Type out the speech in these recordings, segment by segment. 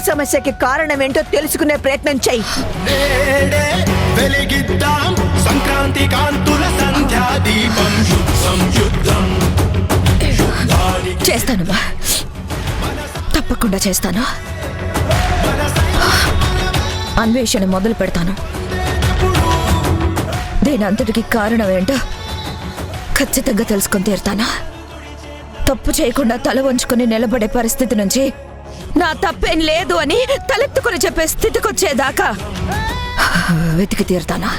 సమస్యకి కారణం ఏంటో తెలుసుకునే ప్రయత్నం చెయ్యి. సంక్రాంతి కాంతుల సంధ్యా దీపం యుద్ధం చేస్తానమ్మా, తప్పకుండా చేస్తాను. అన్వేషణ మొదలు పెడతాను. దీని అంతటికి కారణం ఏంటో ఖచ్చితంగా తెలుసుకొని తీరుతాను. తప్పు చేయకుండా తల వంచుకొని నిలబడే పరిస్థితి నుంచి నా తప్పేం లేదు అని తలెత్తుకుని చెప్పే స్థితికి వచ్చేదాకా వెతికి తీరుతాను.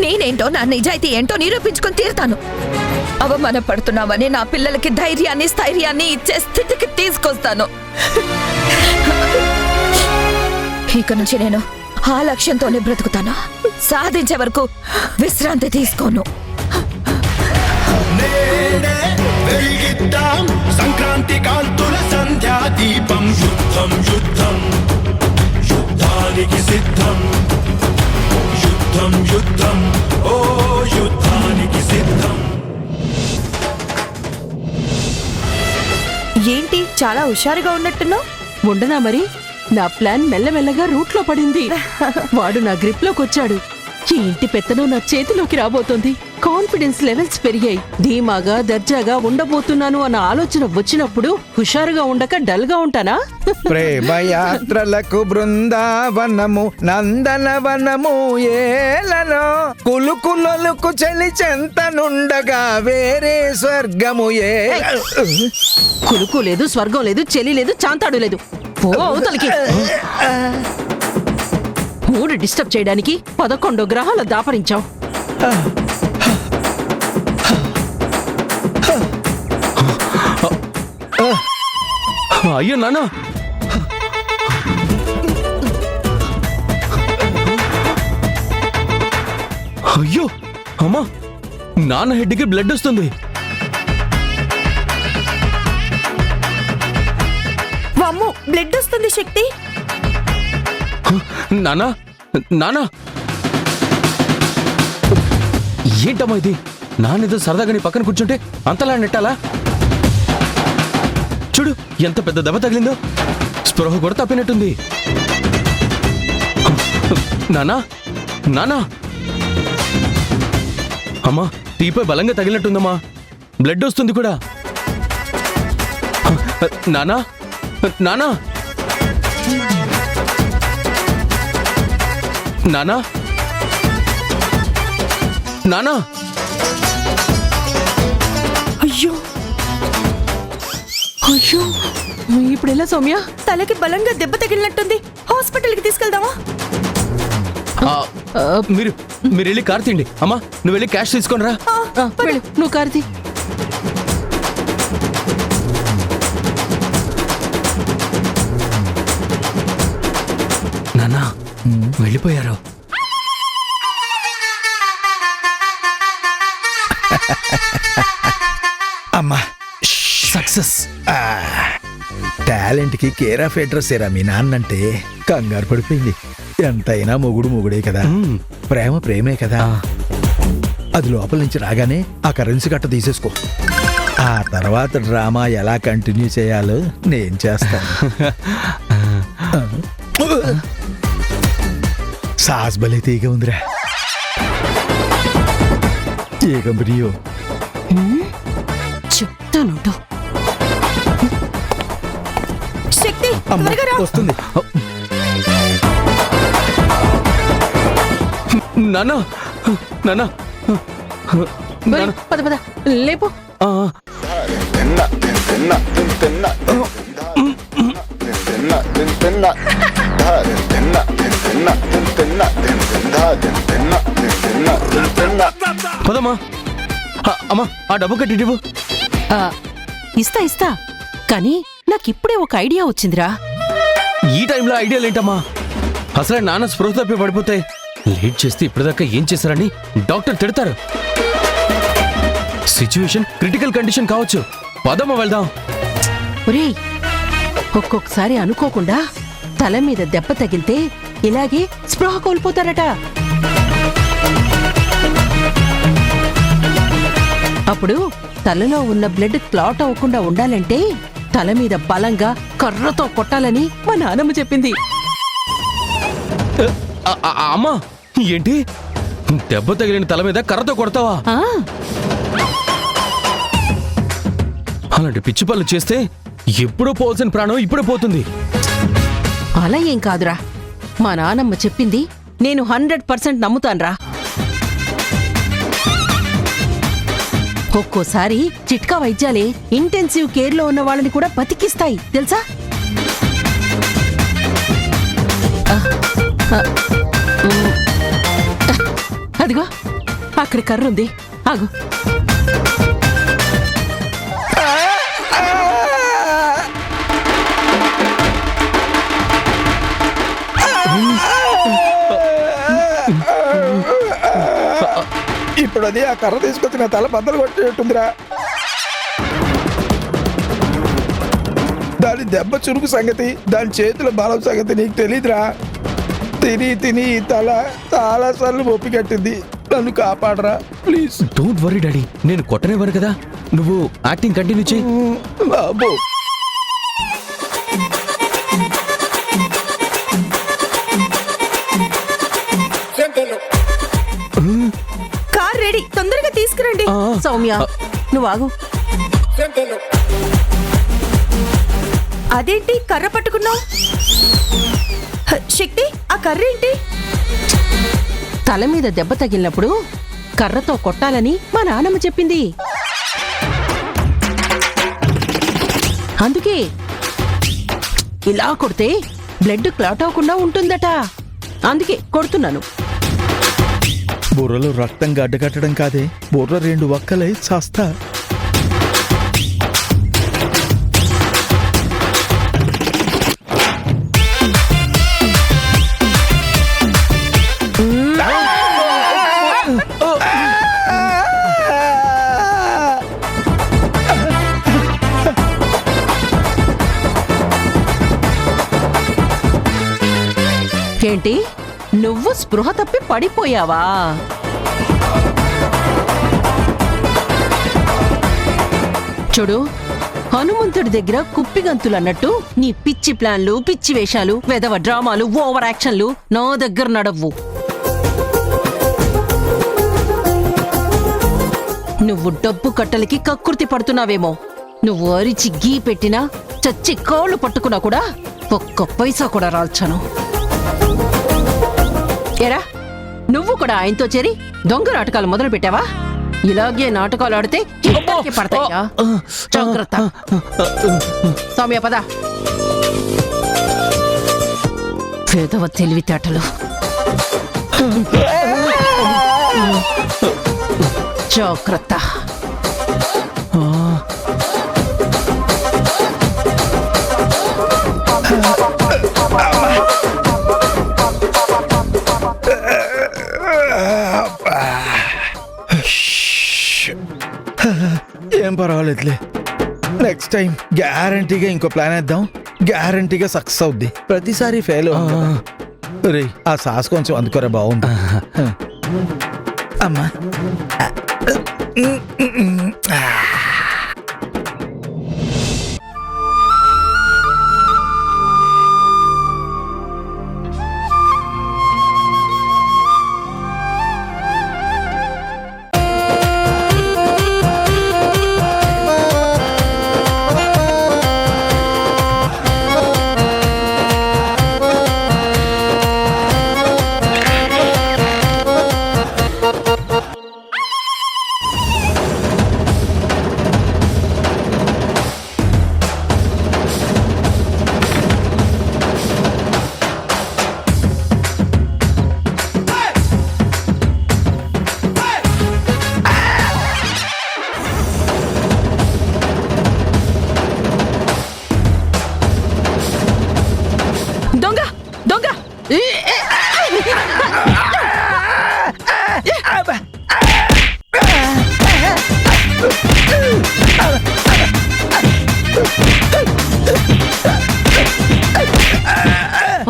నేనేంటో నా నిజాయితీ ఏంటో నిరూపించుకొని తీరుతాను. అవమానపడుతున్నామని నా పిల్లలకి ధైర్యాన్ని స్థైర్యాన్ని ఇచ్చే స్థితికి తీసుకొస్తాను. ఇక నుంచి నేను ఆ లక్ష్యంతోనే బ్రతుకుతాను. సాధించే వరకు విశ్రాంతి తీసుకోను. సంక్రాంతి కాంతుల సంధ్యా దీపం యుద్ధం యుద్ధానికి సిద్ధం యుద్ధం ఓ యుద్ధానికి సిద్ధం. ఏంటి చాలా హుషారుగా ఉన్నట్టున్నావు? ఉండనా మరి? నా ప్లాన్ మెల్లమెల్లగా రూట్లో పడింది. వాడు నా గ్రిప్ లోకి వచ్చాడు. ఈ ఇంటి పెత్తనం నా చేతిలోకి రాబోతోంది. కాన్ఫిడెన్స్ లెవెల్స్ పెరిగాయి. ధీమాగా దర్జాగా ఉండబోతున్నాను అన్న ఆలోచన వచ్చినప్పుడు హుషారుగా ఉండక డల్ గా ఉంటానా? ప్రేమయాత్రలకు బృందావనము నందనవనము ఏలను కులుకులొలుకు చలి చెంతనుండగా వేరే స్వర్గము ఏ. కులుకు లేదు, స్వర్గం లేదు, చెలి లేదు, చాంతాడు లేదు. ఓ అవతలికి. మూడు డిస్టర్బ్ చేయడానికి 11 గ్రహాల దాపరించావు. అయ్యో నాన్న, అయ్యో అమ్మా, నాన్న హెడ్కి బ్లడ్ వస్తుంది. వామ్మో, బ్లడ్ వస్తుంది శక్తి. నానా నానా, ఏంటమ్మా ఇది? నానేదో సరదాగా నీ పక్కన కూర్చుంటే అంతలా నెట్టాలా? చూడు ఎంత పెద్ద దెబ్బ తగిలిందో. స్పృహ కూడా తప్పినట్టుంది. నానా నానా, అమ్మా టీపై బలంగా తగిలినట్టుందమ్మా, బ్లడ్ వస్తుంది కూడా. నానా నానా నానా నానా. అయ్యో అయ్యో, ఇప్పుడు ఎలా సౌమ్య? తలకి బలంగా దెబ్బ తగిలినట్టుంది. హాస్పిటల్కి తీసుకెళ్దామా? మీరు వెళ్ళి కార్ తీయండి. అమ్మా నువ్వు వెళ్ళి క్యాష్ తీసుకొని రా. వెళ్ళు, నువ్వు కార్తీ. నానా వెళ్ళిపోయారు. అమ్మా సక్సెస్. టాలెంట్ కి కేర్ ఆఫ్ అడ్రస్ ఏరా మీ నాన్నంటే. కంగారు పడిపోయింది. ఎంతైనా మొగుడే కదా, ప్రేమ ప్రేమే కదా. అది లోపల నుంచి రాగానే ఆ కరెన్సీ కట్ట తీసేసుకో. ఆ తర్వాత డ్రామా ఎలా కంటిన్యూ చేయాలో నేను చేస్తాను. సాస్ భలే తీగ ఉందిరా. ఏ కంపెనీయో చెప్తానుంటూ. శక్తి వస్తుంది. నానా నానా, పద పద లేపు. పదమ్మా. అమ్మా ఆ డబ్బు కట్టివ్వు. ఇస్తా కానీ నాకిప్పుడే ఒక ఐడియా వచ్చిందిరా. ఈ టైంలో ఐడియాలు ఏంటమ్మా? అసలే నాన్న స్పృహ తప్పి పడిపోతే లేట్ చేస్తే ఇప్పటిదాకా ఏం చేశారని డాక్టర్ తిడతారు. సిచ్యువేషన్ క్రిటికల్ కండిషన్ కావచ్చు. పదమ్మ వెళ్దాం. ఒరేయ్, ఒక్కొక్కసారి అనుకోకుండా తల మీద దెబ్బ తగిలితే ఇలాగే స్పృహ కోల్పోతారట. అప్పుడు తలలో ఉన్న బ్లడ్ క్లాట్ అవ్వకుండా ఉండాలంటే తల మీద బలంగా కర్రతో కొట్టాలని మా నానమ్మ చెప్పింది. అమ్మా ఏంటి దెబ్బ తగిలిన తల మీద కర్రతో కొడతావా? ఆ అలాంటి పిచ్చి పనులు చేస్తే ఎప్పుడో పోవాల్సిన ప్రాణం ఇప్పుడే పోతుంది. అలా ఏం కాదురా, మా నానమ్మ చెప్పింది నేను 100% నమ్ముతాన్రా. ఒక్కోసారి చిట్కా వైద్యాలే ఇంటెన్సివ్ కేర్ లో ఉన్న వాళ్ళని కూడా బతికిస్తాయి తెలుసా? అదిగో అక్కడ కర్రుంది, ఆగు. ఇప్పుడు అది ఆ కర్ర తీసుకొచ్చి నా తల బద్దలు కొట్టేటుందిరా. దాని దెబ్బ చురుకు సంగతి, దాని చేతుల బలం సంగతి నీకు తెలీదురా. తిని తిని ఈ తల చాలా సార్లు ఒప్పి కట్టింది. నన్ను కాపాడరా ప్లీజ్. డోంట్ వరీ డాడీ, నేను కొట్టనేవారు కదా. నువ్వు యాక్టింగ్ కంటిన్యూ చేయి. బాబు కార్ రెడీ, తొందరగా తీసుకురండి. సౌమ్య నువ్వు ఆగు. అదేంటి కర్ర పట్టుకున్నావు? శక్తి, ఆ కర్ర ఏంటి? తల మీద దెబ్బ తగిలినప్పుడు కర్రతో కొట్టాలని మా నానమ్మ చెప్పింది. అందుకే ఇలా కొడితే బ్లడ్ క్లాట్ అవ్వకుండా ఉంటుందట. అందుకే కొడుతున్నాను. బుర్రలో రక్తం గడ్డకట్టడం కాదే, బుర్ర 2 వక్కలై చస్తా. ఏంటి నువ్వు స్పృహ తప్పి పడిపోయావా? చూడు, హనుమంతుడి దగ్గర కుప్పిగంతులు అన్నట్టు నీ పిచ్చి ప్లాన్లు, పిచ్చి వేషాలు, వెధవ డ్రామాలు, ఓవర్ యాక్షన్లు నా దగ్గర నడవ్వు. నువ్వు డబ్బు కట్టలకి కక్కుర్తి పడుతున్నావేమో. నువ్వు అరిచి గీ పెట్టినా, చచ్చి కాళ్ళు పట్టుకున్నా కూడా ఒక్క పైసా కూడా రాల్చాను. ఏరా, నువ్వు కూడా ఆయనతో చేరి దొంగ నాటకాలు మొదలు పెట్టావా? ఇలాగే నాటకాలు ఆడితే ఇక్కడికి పడతాయా? జాగ్రత్త. సౌమ్య పద. పేదవ తెలివితేటలు. జాగ్రత్త. ఏం పర్వాలేదులే. నెక్స్ట్ టైం గ్యారంటీగా ఇంకో ప్లాన్ వేద్దాం. గ్యారంటీగా సక్సెస్ అవుద్ది. ప్రతిసారి ఫెయిల్ రే. ఆ సాస్ కొంచెం అందుకోరా, బాగుంది. అమ్మా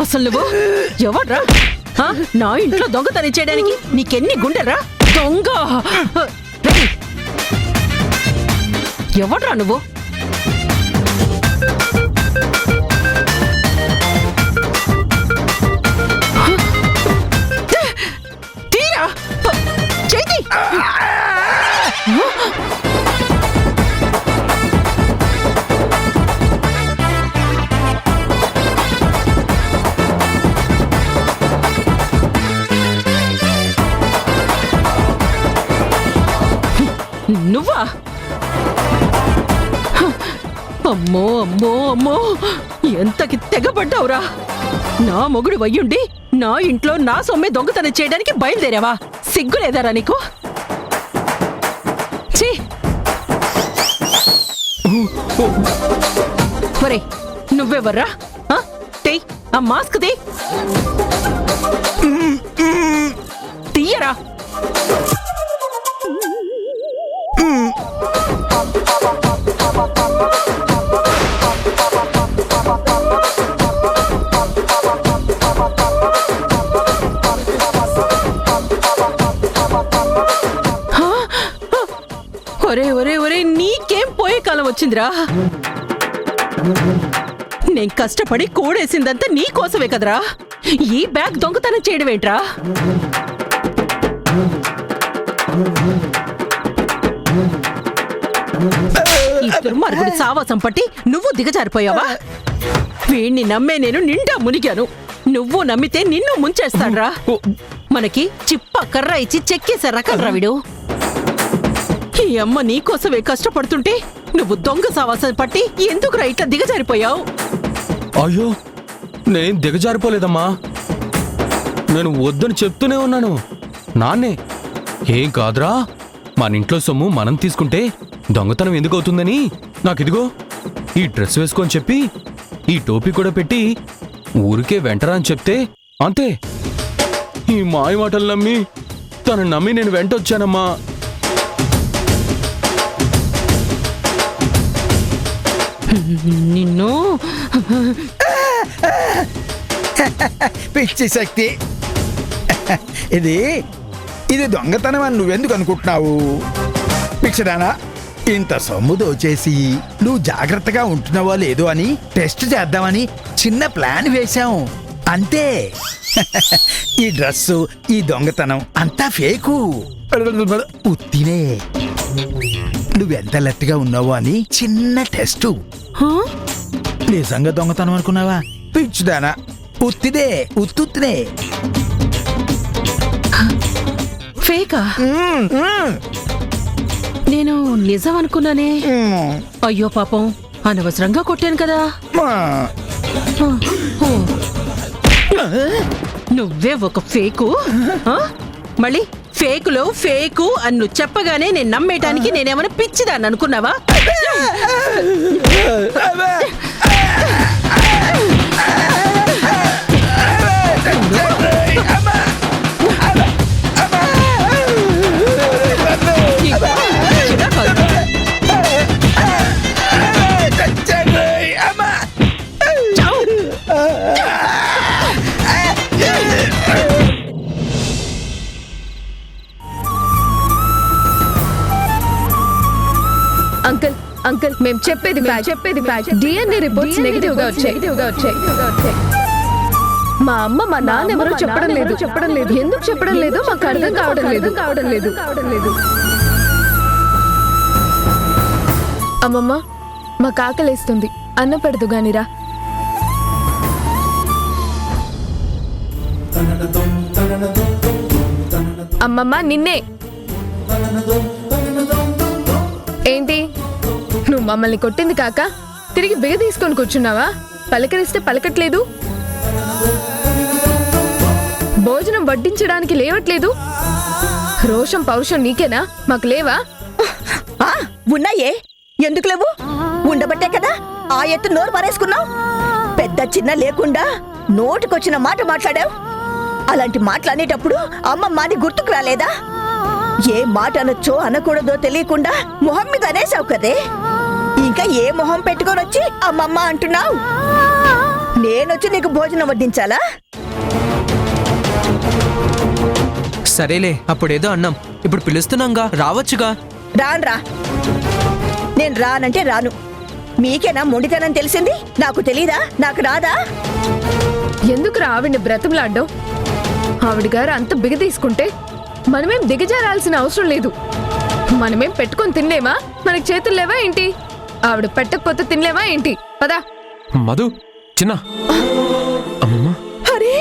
అసలు నువ్వు ఎవడ్రా? నా ఇంట్లో దొంగతనం చేయడానికి నీకెన్ని గుండెరా? దొంగ! ఎవడ్రా నువ్వు? తీరా చేతి నువ్వా? అమ్మో అమ్మో అమ్మో, ఎంతకి తెగబడ్డావురా! నా మొగుడు వయ్యుండి నా ఇంట్లో నా సొమ్మె దొంగతనం చేయడానికి బయలుదేరావా? సిగ్గులేదారా నీకు? ఛీ! ఒరే, నువ్వెవర్రా? తెయ్ ఆ మాస్క్ తీయరా. ఒరే ఒరే ఒరే, నీకేం పోయే కాలం వచ్చిందిరా? నేను కష్టపడి కూడేసిందంతా నీ కోసమే కదరా. ఈ బ్యాగ్ దొంగతనం చేయడం ఏంట్రా? ఈ దుర్మార్గుడి సావాసం పట్టి నువ్వు దిగజారిపోయావా? వీణ్ణి నమ్మే నేను నిండా మునిగాను. నువ్వు నమ్మితే నిన్ను ముంచేస్తాడ్రా. మనకి చిప్ప కర్ర ఇచ్చి చెక్కేసే రకం వీడు. ఈ అమ్మ నీకోసమే కష్టపడుతుంటే నువ్వు దొంగ సావాసం పట్టి ఎందుకురా ఇట్లా దిగజారిపోయావు? అయ్యో, నేను దిగజారిపోలేదమ్మా. నేను వద్దని చెప్తూనే ఉన్నాను. నాన్నే ఏం కాదురా, మన ఇంట్లో సొమ్ము మనం తీసుకుంటే దొంగతనం ఎందుకు అవుతుందని నాకిదిగో ఈ డ్రెస్ వేసుకొని చెప్పి ఈ టోపీ కూడా పెట్టి ఊరికే వెంటరా అని చెప్తే అంతే. ఈ మాయ మాటలు నమ్మి తను నమ్మి నేను వెంటొచ్చానమ్మా. నిన్ను పిచ్చి శక్తి, ఇది ఇది దొంగతనం అని నువ్వెందుకు అనుకుంటున్నావు? పిచ్చిదానా, ఇంత సొమ్ము దోచేసి నువ్వు జాగ్రత్తగా ఉంటున్నావో లేదో అని టెస్ట్ చేద్దామని చిన్న ప్లాన్ వేశాం అంతే. ఈ డ్రెస్సు, ఈ దొంగతనం అంతా ఫేకు, ఉత్తినే. నువ్వెంత లెట్గా ఉన్నావో అని చిన్న టెస్టు. నిజంగా దొంగతనం అనుకున్నావా? పిచ్చిదానా, ఉత్తిదే, ఉత్తుత్తినే. ఫేకా? నేను నిజం అనుకున్నానే. అయ్యో పాపం, అనవసరంగా కొట్టాను కదా. నువ్వే ఒక ఫేకు. మళ్ళీ ఫేకులో ఫేకు అని నువ్వు చెప్పగానే నేను నమ్మేయటానికి నేనేమైనా పిచ్చిదాన్ని అనుకున్నావా? అంకుల్ అంకుల్, మేము చెప్పేది ఫ్యాక్ట్. డిఎన్ఏ రిపోర్ట్స్ నెగటివ్ గా వచ్చాయి. మా అమ్మ మా నాన్న ఎవరో చెప్పడం లేదు. ఎందుకు చెప్పడం లేదు మాకు అర్థం కావడం లేదు. అమ్మమ్మ, మాకు ఆకలేస్తుంది, అన్నం పెడదు గానిరా. అమ్మమ్మ, నిన్నే. ఏంటి, నువ్వు మమ్మల్ని కొట్టింది కాక తిరిగి బిగ తీసుకొని కూర్చున్నావా? పలకరిస్తే పలకట్లేదు, భోజనం వడ్డించడానికి లేవట్లేదు. రోషం పౌరుషం నీకేనా, మాకు లేవా? ఉన్నాయే, ఎందుకు లేవు? ఉండబట్టే కదా ఆ ఎత్తు నోరు పారేసుకున్నావు. పెద్ద చిన్న లేకుండా నోటికొచ్చిన మాట మాట్లాడావు. అలాంటి మాట్లాడేటప్పుడు అమ్మమ్మ అని గుర్తుకు రాలేదా? ఏ మాట అనొచ్చో అనకూడదో తెలియకుండా మొహం మీద అనేసావు కదే. ఇంకా ఏ మొహం పెట్టుకొని వచ్చి అమ్మమ్మ అంటున్నావు? నేనొచ్చి నీకు భోజనం వడ్డించాలా? సరేలే, అప్పుడేదో అన్నాం, ఇప్పుడు పిలుస్తున్నాంగా, రావచ్చుగా. రాన్రా. నేను రానంటే రాను. మీకేనా మొండితనం తెలిసింది? నాకు తెలీదా? నాకు రాదా? ఎందుకు ఆవిడ్ని బ్రతంలాడ్డం? ఆవిడ గారు అంత బిగ తీసుకుంటే మనమేం దిగజారాల్సిన అవసరం లేదు. మనమేం పెట్టుకొని తినలేమా? మనకి చేతులు లేవా ఏంటి? ఆవిడ పెట్టకపోతే తినలేమా ఏంటి? పదా. మధు, చిన్న అమ్మమ్మ. అరే,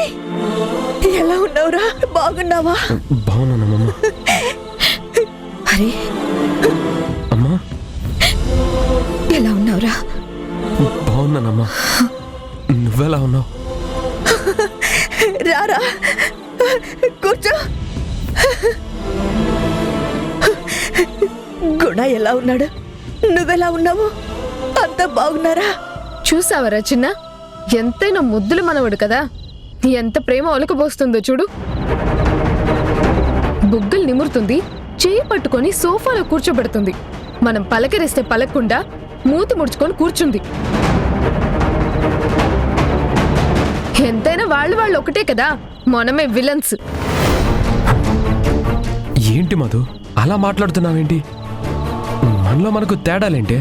ఎలా ఉన్నావురా? బాగున్నావా? బాగున్నానమ్మమ్మ. అరే అమ్మా, ఎలా ఉన్నావురా? బాగున్నానమ్మా. నువ్వెలా ఉన్నావు? రారా, కూర్చో. గుణ ఎలా ఉన్నాడు? నువ్వెలా ఉన్నావు? అంతా బాగున్నారా? చూసావరా చిన్న, ఎంతైనా ముద్దులు మనవడు కదా, ఎంత ప్రేమ ఒలకబోస్తుందో చూడు. బుగ్గలు నిమురుతుంది, చేయి పట్టుకొని సోఫాలో కూర్చోబెడుతుంది. మనం పలకరిస్తే పలకకుండా మూతి ముడుచుకొని కూర్చుంది. ఎంతైనా వాళ్ళు ఒకటే కదా, మనమే విలన్స్. ఏంటి మధు అలా మాట్లాడుతున్నావేంటి? మనలో మనకు తేడాలేంటి?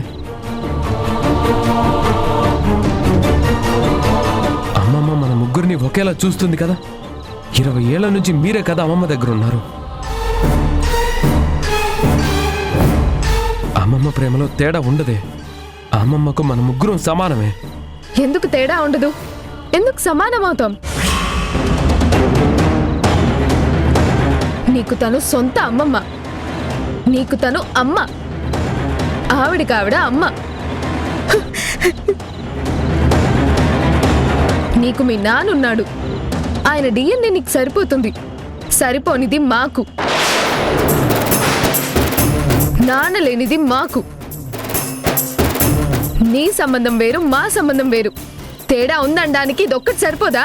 అమ్మమ్మ మన ముగ్గురిని ఒకేలా చూస్తుంది కదా. 20 ఏళ్ల నుంచి మీరే కదా అమ్మమ్మ దగ్గర ఉన్నారు. అమ్మమ్మ ప్రేమలో తేడా ఉండదే. అమ్మమ్మకు మన ముగ్గురం సమానమే. ఎందుకు తేడా ఉండదు? ఎందుకు సమానమవుతాం? నీకు తను సొంత అమ్మమ్మ, నీకు తను అమ్మ, ఆవిడ అమ్మ. నీకు మీ నాన్నున్నాడు, ఆయన డిఎన్ఏ నీకు సరిపోతుంది. సరిపోనిది మాకు, నాన్న లేనిది మాకు. నీ సంబంధం వేరు, మా సంబంధం వేరు. తేడా ఉందనడానికి ఇదొక్కటి సరిపోదా?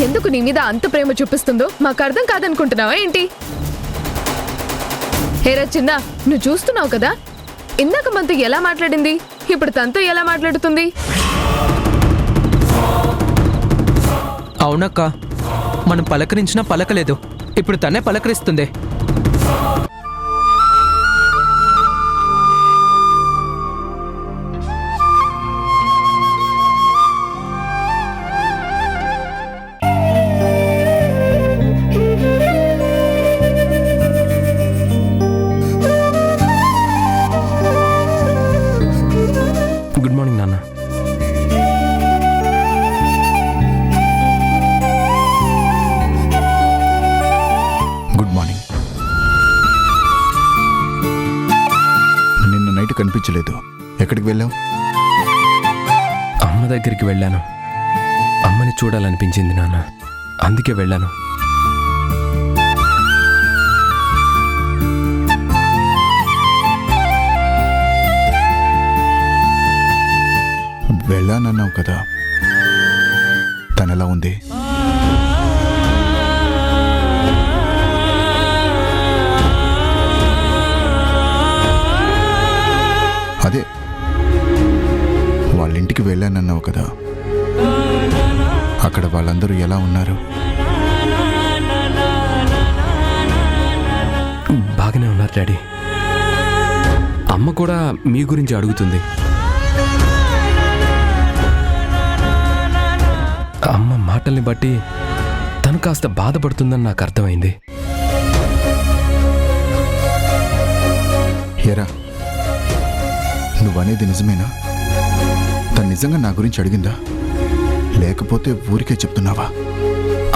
ఎందుకు నీ మీద అంత ప్రేమ చూపిస్తుందో మాకు అర్థం కాదనుకుంటున్నావా ఏంటి? హేరా చిన్న, నువ్వు చూస్తున్నావు కదా, ఇందాక మనతో ఎలా మాట్లాడింది, ఇప్పుడు తనతో ఎలా మాట్లాడుతుంది? అవునక్క, మనం పలకరించినా పలకలేదు, ఇప్పుడు తనే పలకరిస్తుంది. గుడ్ మార్నింగ్ నాన్న. Good morning. నిన్న నైట్ కనిపించలేదు, ఎక్కడికి వెళ్ళావు? అమ్మ దగ్గరికి వెళ్ళాను. అమ్మని చూడాలనిపించింది నాన్న, అందుకే వెళ్ళాను. వెళ్ళానన్నావు కదా, తనెలా ఉంది? అదే వాళ్ళ ఇంటికి వెళ్ళానన్నావు కదా, అక్కడ వాళ్ళందరూ ఎలా ఉన్నారు? బాగానే ఉన్నారు డాడీ. అమ్మ కూడా మీ గురించి అడుగుతుంది. అమ్మ మాటల్ని బట్టి తను కాస్త బాధపడుతుందని నాకు అర్థమైంది. ఏరా, నువ్వనేది నిజమేనా? తను నిజంగా నా గురించి అడిగిందా, లేకపోతే ఊరికే చెప్తున్నావా?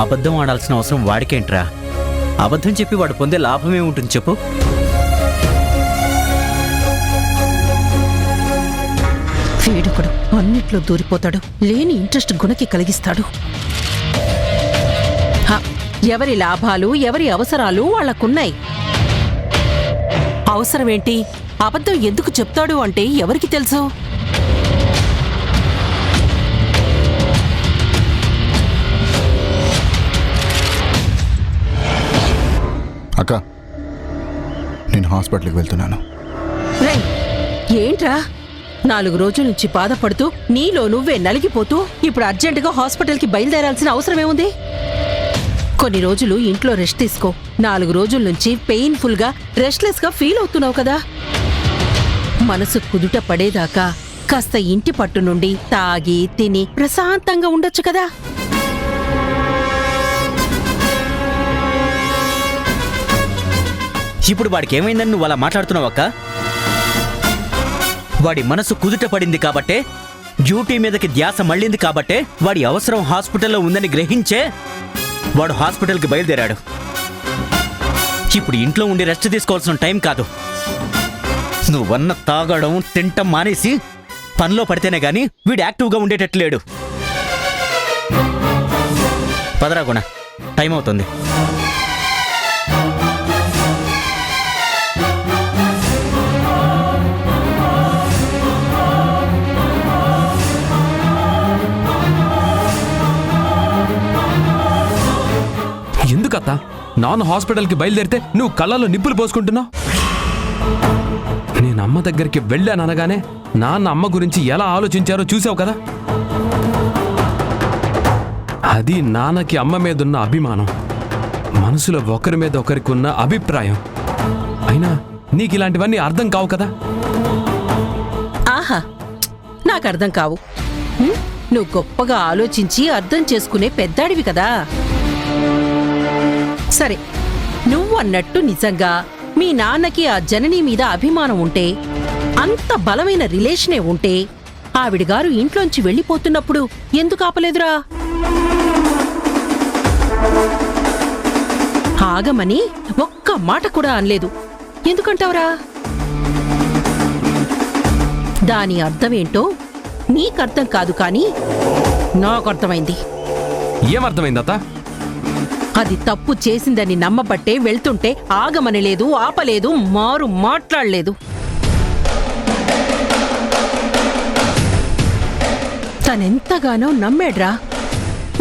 అబద్ధం ఆడాల్సిన అవసరం వాడికేంట్రా? అబద్ధం చెప్పి వాడు పొందే లాభమే ఉంటుంది చెప్పు. వీడొకడు అన్నిట్లో దూరిపోతాడు, లేని ఇంట్రెస్ట్ గుణకి కలిగిస్తాడు. ఎవరి లాభాలు, ఎవరి అవసరాలు వాళ్లకున్నాయి. అవసరమేంటి, అబద్ధం ఎందుకు చెప్తాడు అంటే ఎవరికి తెలుసు? అక్క, నేను హాస్పిటల్కి వెళ్తున్నాను. రేయ్, ఏంట్రా 4 రోజుల నుంచి బాధపడుతూ నీలో నువ్వే నలిగిపోతూ ఇప్పుడు అర్జెంటుగా హాస్పిటల్కి బయలుదేరాల్సిన అవసరమేముంది? కొన్ని రోజులు ఇంట్లో రెస్ట్ తీసుకో. 4 రోజుల నుంచి పెయిన్ఫుల్గా రెస్ట్లెస్గా ఫీల్ అవుతున్నావు కదా. మనసు కుదుట పడేదాకా కాస్త ఇంటి పట్టు నుండి తాగి తిని ప్రశాంతంగా ఉండొచ్చు కదా. ఇప్పుడు వాడికి ఏమైందని నువ్వు అలా మాట్లాడుతున్నావు అక్క? వాడి మనసు కుదుట పడింది కాబట్టే, డ్యూటీ మీదకి ధ్యాస మళ్ళింది కాబట్టే, వాడి అవసరం హాస్పిటల్లో ఉందని గ్రహించే వాడు హాస్పిటల్కి బయలుదేరాడు. ఇప్పుడు ఇంట్లో ఉండి రెస్ట్ తీసుకోవాల్సిన టైం కాదు. నువ్వన్న తాగడం తింటం మానేసి పనిలో పడితేనే గాని వీడు యాక్టివ్గా ఉండేటట్లు లేడు. పదరా గుణ, టైం అవుతుంది. ఎందుకత్తా నాన్న హాస్పిటల్కి బయలుదేరితే నువ్వు కళ్ళలో నిప్పులు పోసుకుంటున్నావు? నేను అమ్మ దగ్గరికి వెళ్ళాననగానే నాన్న అమ్మ గురించి ఎలా ఆలోచించారో చూసావు కదా. అది నాన్నకి అమ్మ మీదున్న అభిమానం, మనసులో ఒకరి మీద ఒకరికి ఉన్న అభిప్రాయం. అయినా నీకు ఇలాంటివన్నీ అర్థం కావు కదా. ఆహా, నాకు అర్థం కావు. నువ్వు గొప్పగా ఆలోచించి అర్థం చేసుకునే పెద్దాడివి కదా. సరే, నువ్వన్నట్టు నిజంగా మీ నాన్నకి ఆ జనని మీద అభిమానం ఉంటే, అంత బలమైన రిలేషనే ఉంటే, ఆవిడగారు ఇంట్లోంచి వెళ్ళిపోతున్నప్పుడు ఎందుకు ఆపలేదురా? ఆగమని ఒక్క మాట కూడా అనలేదు. ఎందుకంటావురా? దాని అర్థమేంటో నీకర్థం కాదు, కానీ నాకర్థమైంది. ఏమర్థమైందత్తా? అది తప్పు చేసిందని నమ్మబట్టే వెళ్తుంటే ఆగమనలేదు, ఆపలేదు, మారు మాట్లాడలేదు. తనెంతగానో నమ్మాడ్రా,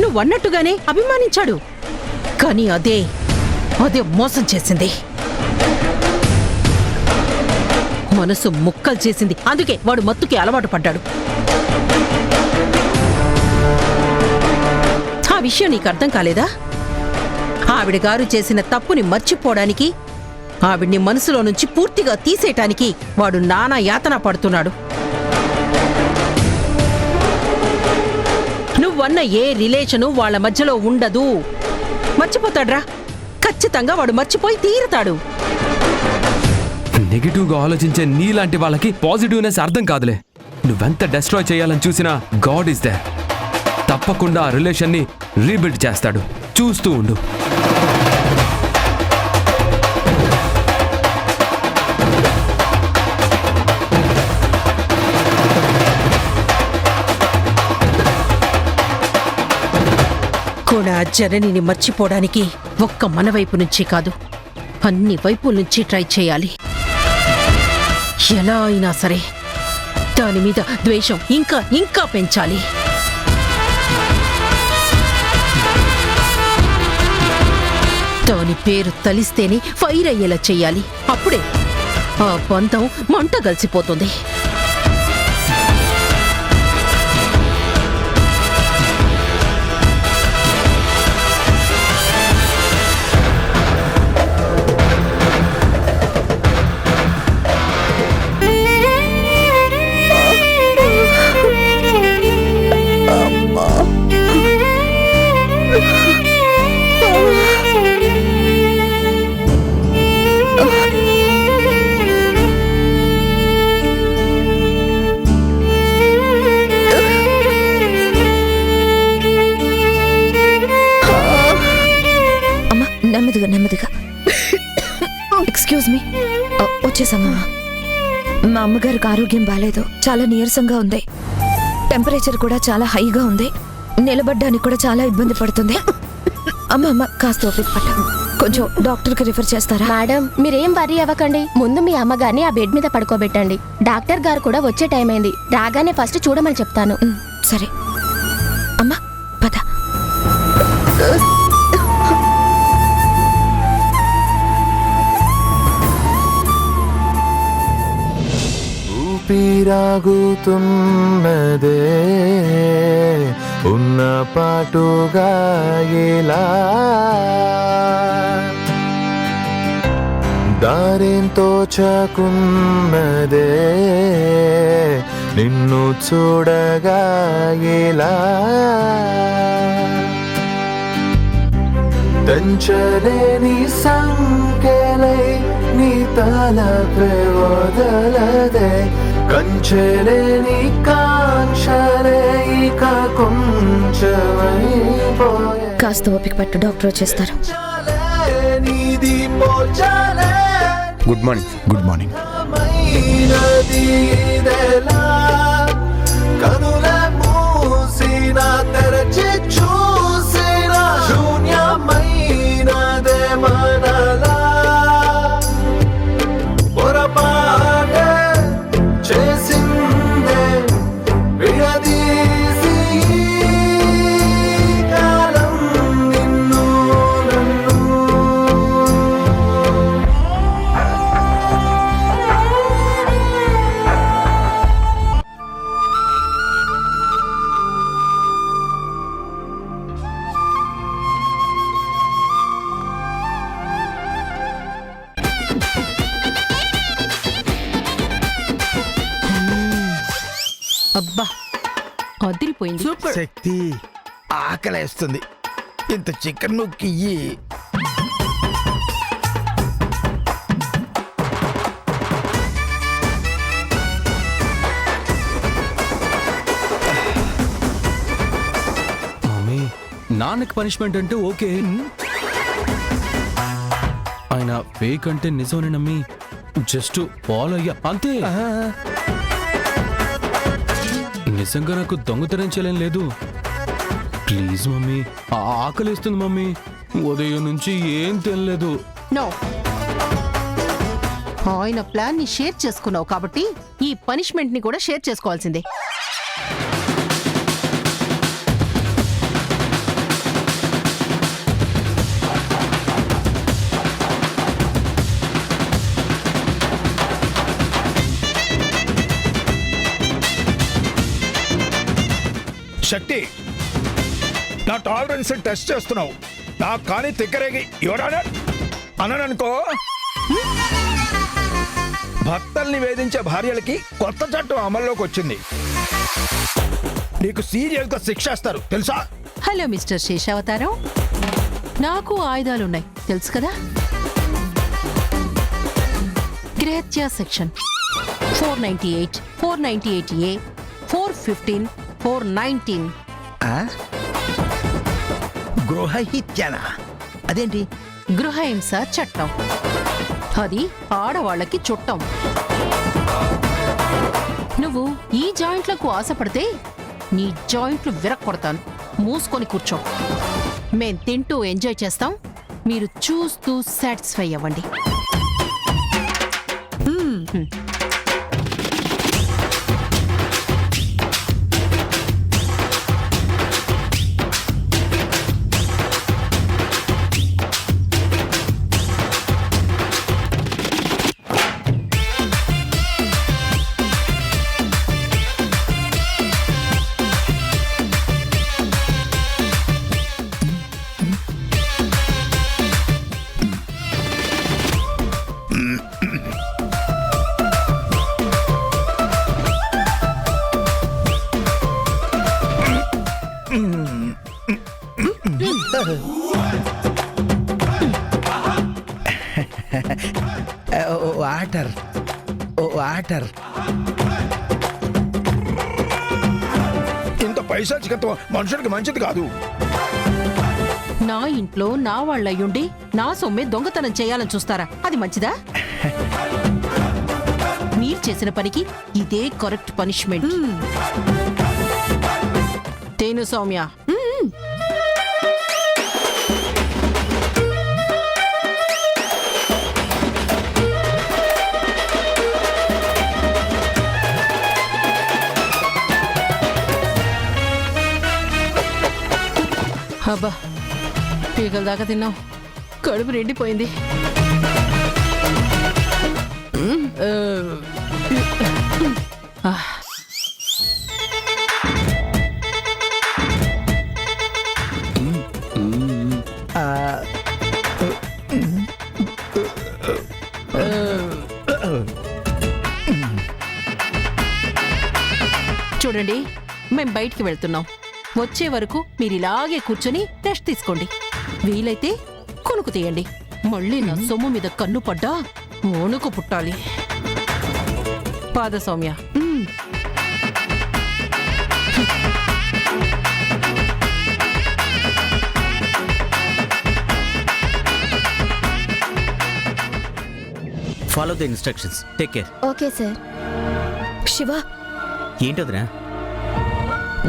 నువ్వన్నట్టుగానే అభిమానించాడు. కానీ అదే మోసం చేసింది, మనసు ముక్కలు చేసింది. అందుకే వాడు మత్తుకి అలవాటు పడ్డాడు. ఆ విషయం నీకు అర్థం కాలేదా? ఆవిడగారు చేసిన తప్పుని మర్చిపోవడానికి, ఆవిడ్ని మనసులో నుంచి పూర్తిగా తీసేయటానికి వాడు నానా యాతన పడుతున్నాడు. నువ్వన్న ఏ రిలేషను వాళ్ళ మధ్యలో ఉండదు. మర్చిపోతాడ్రా, ఖచ్చితంగా వాడు మర్చిపోయి తీరుతాడు. నెగిటివ్గా ఆలోచించే నీలాంటి వాళ్ళకి పాజిటివ్నెస్ అర్థం కాదులే. నువ్వెంత డెస్ట్రాయ్ చేయాలని చూసినా గాడ్ ఇస్ దేర్. తప్పకుండా ఆ రిలేషన్ని రీబిల్డ్ చేస్తాడు, చూస్తూ ఉండు. కూడా జననిని మర్చిపోవడానికి ఒక్క మన వైపు నుంచి కాదు, అన్ని వైపుల నుంచి ట్రై చేయాలి. ఎలా అయినా సరే దాని మీద ద్వేషం ఇంకా ఇంకా పెంచాలి. దాని పేరు తలిస్తేనే ఫైర్ అయ్యేలా చెయ్యాలి. అప్పుడే ఆ బంధం మంట కలిసిపోతుంది. నెమ్మదిగా. ఎక్స్క్యూజ్ మీ, వచ్చేసామా? మా అమ్మగారికి ఆరోగ్యం బాలేదు, చాలా నీరసంగా ఉంది. టెంపరేచర్ కూడా చాలా హైగా ఉంది. నిలబడ్డానికి కూడా చాలా ఇబ్బంది పడుతుంది. అమ్మ కాస్త ఓపిక పట్ట, కొంచెం డాక్టర్కి రిఫర్ చేస్తారా? మేడం, మీరేం వర్రీ అవ్వకండి. ముందు మీ అమ్మగారిని ఆ బెడ్ మీద పడుకోబెట్టండి. డాక్టర్ గారు కూడా వచ్చే టైం అయింది. రాగానే ఫస్ట్ చూడమని చెప్తాను. సరే అమ్మా, పద. ఊపిరాగుతున్నదే ఉన్న పాటుగా ఇలా దారేంతో చాకున్నదే నిన్ను చూడగా ఇలా తెంచలేని సంకెలై నీ తలపై వదలదే కంచెలేని కాంక్షలే ఇక కొంచెమైపోయే కాస్త ఓపిక పట్టు, డాక్టర్ వచ్చేస్తారు. నీది పోచాలే గుడ్ మార్నింగ్. Good morning. మైనది ఇదెలా కనుల మూసిన తెరచి చూసిన శూన్యమైనదే మనలా పొరపాటే చేసిందే విడదీసి ఈ కాలం నిన్ను నన్ను. అబ్బా అదిరిపోయింది. శక్తి ఆకలేస్తుంది, ఇంత చికెన్ ముక్కియ్యి. మమ్మీ, నాన్నకి పనిష్మెంట్ అంటే ఓకే. ఆయన ఫేక్ అంటే నిజమని నమ్మి జస్ట్ ఫాలో అయ్యా అంతే. నిజంగా నాకు దొంగతనం చేయలేం లేదు. ప్లీజ్ మమ్మీ, ఆకలిస్తుంది మమ్మీ. ఉదయం నుంచి ఏం తినలేదు. నో, ఆయన ప్లాన్ ని షేర్ చేసుకున్నావు కాబట్టి ఈ పనిష్మెంట్ ని కూడా షేర్ చేసుకోవాల్సిందే. శక్తి, నా టాలరెన్స్ టెస్ట్ చేస్తున్నావు. నాకు కానీ తిక్కరేగి ఎవరైనా అననుకో. భర్తల్ని వేధించే భార్యలకి కొత్త చట్టం అమల్లోకి వచ్చింది. నీకు సీరియల్ గా శిక్ష ఇస్తారు తెలుసా? హలో మిస్టర్ శేషావతారం, నాకు ఆయుధాలున్నాయి తెలుసు కదా. గ్రేత్య సెక్షన్ 498, 498A, 415, 419. గృహహిత్యనా? అదేంటి? గృహహింస చట్టం. అది ఆడవాళ్ళకి చుట్టం. నువ్వు ఈ జాయింట్లకు ఆశపడితే నీ జాయింట్లు విరక్కొడతాను. మూసుకొని కూర్చో. మేం తింటూ ఎంజాయ్ చేస్తాం, మీరు చూస్తూ సాటిస్ఫై అవ్వండి. Water, water. ఇంత పైశాచికత్వం మనుషులకి మంచిది కాదు. నా ఇంట్లో నా వాళ్ళయ్యుండి నా సొమ్మే దొంగతనం చేయాలని చూస్తారా? అది మంచిదా? మీరు చేసిన పనికి ఇదే కరెక్ట్ పనిష్మెంట్. తేను సౌమ్య, అబ్బా పీకల దాకా తిన్నాం, కడుపు నిండిపోయింది. చూడండి, మేం బయటికి వెళ్తున్నాం. వచ్చే వరకు మీరు ఇలాగే కూర్చొని రెస్ట్ తీసుకోండి. వీలైతే కొనుక్కు తీయండి. మళ్ళీ నా సొమ్ము మీద కన్ను పడ్డా వణుకు పుట్టాలి. పాద Soumya. Follow the instructions. Take care. Okay sir. Shiva, ఏంటి వదినా?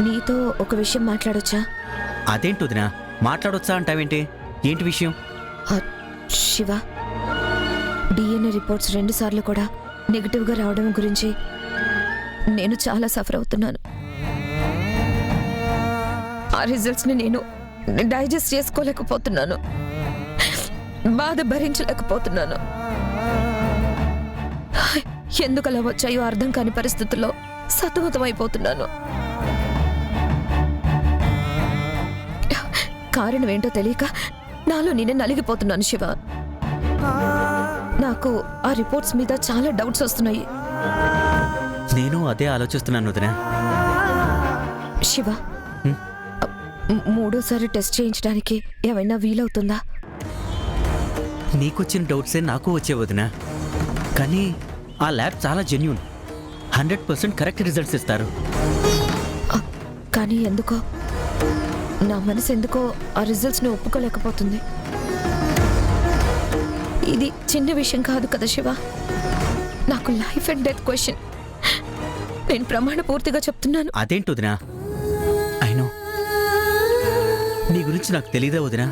నీతో ఒక విషయం మాట్లాడొచ్చా? అదేంటి వదినా, మాట్లాడొచ్చా అంటావేంటి? ఏంటి విషయం? శివ, డిఎన్ఏ రిపోర్ట్స్ 2 సార్లు కూడా నెగిటివ్గా రావడం గురించి నేను చాలా సఫర్ అవుతున్నాను. ఆ రిజల్ట్స్ని నేను డైజెస్ట్ చేసుకోలేకపోతున్నాను. బాధ భరించలేకపోతున్నాను. ఎందుకు అలా వచ్చాయో అర్థం కాని పరిస్థితుల్లో సతమతమైపోతున్నాను. కారణం ఏంటో తెలియక నాలో నేనే నలిగిపోతున్నాను శివ. నాకు ఆ రిపోర్ట్స్ మీద చాలా డౌట్స్ వస్తున్నాయి. నేను అదే ఆలోచిస్తున్నాను వదినా. శివ, మూడోసారి టెస్ట్ చేయించడానికి ఏమైనా వీలవుతుందా? నీకొచ్చిన డౌట్సే నాకు వచ్చే వదినా. కానీ ఆ ల్యాబ్ చాలా జెన్యూన్. 100% కరెక్ట్ రిజల్ట్స్ ఇస్తారు. కానీ ఎందుకో నా మనసు ఎందుకో ఆ రిజల్ట్స్ని ఒప్పుకోలేకపోతుంది. ఇది చిన్న విషయం కాదు కదా శివ. నాకు లైఫ్ అండ్ డెత్ క్వశ్చన్. నేను ప్రమాణ పూర్తిగా చెప్తున్నాను. అదేంటి వదినా? అయినో నీ గురించి నాకు తెలీదా వదినా?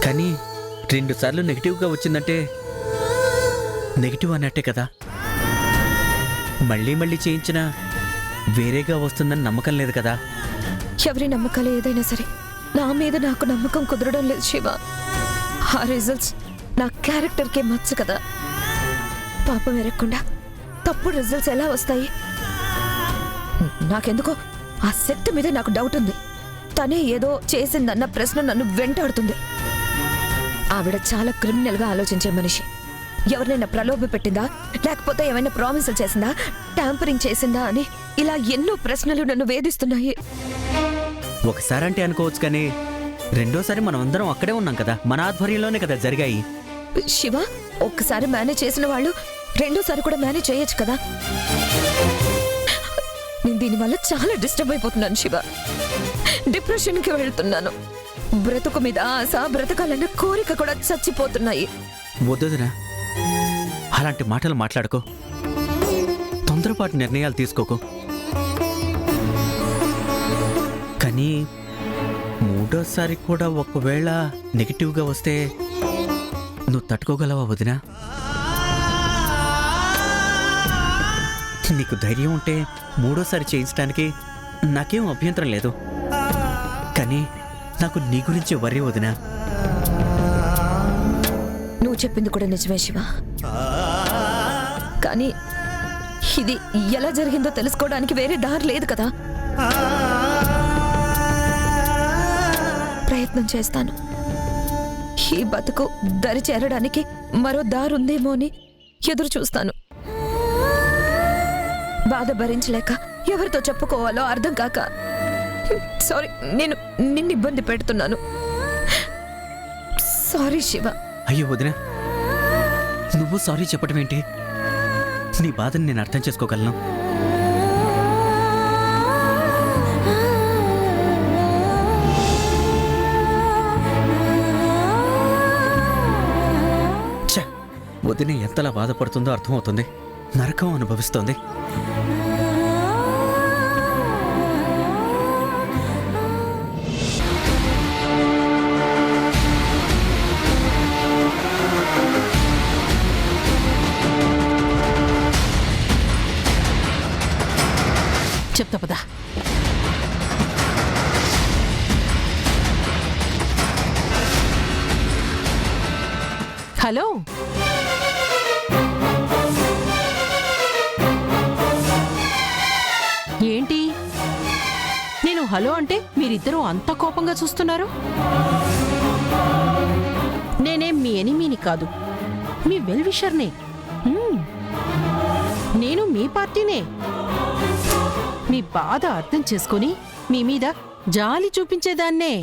కానీ 2 సార్లు నెగిటివ్గా వచ్చిందంటే నెగిటివ్ అన్నట్టే కదా. మళ్ళీ మళ్ళీ చేయించినా వేరేగా వస్తుందని నమ్మకం లేదు కదా. ఎవరి నమ్మకాలు ఏదైనా సరే నా మీద నాకు నమ్మకం కుదరడం లేదు శివ. ఆ రిజల్ట్స్ నా క్యారెక్టర్కే మచ్చ కదా. పాపం ఎరగకుండా తప్పుడు రిజల్ట్స్ ఎలా వస్తాయి? నాకెందుకో ఆ శక్తి మీద నాకు డౌట్ ఉంది. తనే ఏదో చేసిందన్న ప్రశ్న నన్ను వెంటాడుతుంది. ఆవిడ చాలా క్రిమినల్గా ఆలోచించే మనిషి. ఎవరినైనా ప్రలోభ పెట్టిందా, లేకపోతే ఏమైనా ప్రామిసులు చేసిందా, ట్యాంపరింగ్ చేసిందా అని ఇలా ఎన్నో ప్రశ్నలు నన్ను వేధిస్తున్నాయి. ఒకసారంటే అనుకోవచ్చు, కానీ రెండోసారి మనం అందరం అక్కడే ఉన్నాం కదా. మన ఆధ్వర్యంలోనే కదా జరిగాయి. శివ, ఒక్కసారి మేనేజ్ చేసిన వాళ్ళు రెండోసారి కూడా మేనేజ్ చేయొచ్చు కదా. నేను దీనివల్ల చాలా డిస్టర్బ్ అయిపోతున్నాను శివ. డిప్రెషన్కి వెళ్తున్నాను. బ్రతుకు మీద ఆశ, బ్రతకాలన్న కోరిక కూడా చచ్చిపోతున్నాయి. వద్దుదినా, అలాంటి మాటలు మాట్లాడుకో. తొందరపాటు నిర్ణయాలు తీసుకోకు. కానీ మూడోసారి కూడా ఒకవేళ నెగిటివ్గా వస్తే నువ్వు తట్టుకోగలవా వదినా? నీకు ధైర్యం ఉంటే మూడోసారి చేయించడానికి నాకేం అభ్యంతరం లేదు. కానీ నాకు నీ గురించి వర్రీ వదినా. నువ్వు చెప్పింది కూడా నిజమే శివ. కానీ ఇది ఎలా జరిగిందో తెలుసుకోవడానికి వేరే దారి లేదు కదా. ప్రయత్నం చేస్తాను. ఈ బతుకు దరి చేరడానికి మరో దారి ఉందేమో అని ఎదురు చూస్తాను. బాధ భరించలేక ఎవరితో చెప్పుకోవాలో అర్థం కాక సారీ, నేను నిన్ను ఇబ్బంది పెడుతున్నాను. సారీ శివ. అయ్యో వదినా, నువ్వు సారీ చెప్పడం ఏంటి? నీ బాధని నేను అర్థం చేసుకోగలను. ఛ, వదిన ఎంతలా బాధపడుతుందో అర్థమవుతుంది. నరకం అనుభవిస్తోంది. చెప్తా పదా. హలో, ఏంటి నేను హలో అంటే మీరిద్దరూ అంత కోపంగా చూస్తున్నారు? నేనేం మీ ఎనిమీని కాదు, మీ వెల్ విషర్నే. నేను మీ పార్టీనే. మీ బాధ అర్థం చేసుకొని మీ మీద జాలి చూపించేదాన్నే.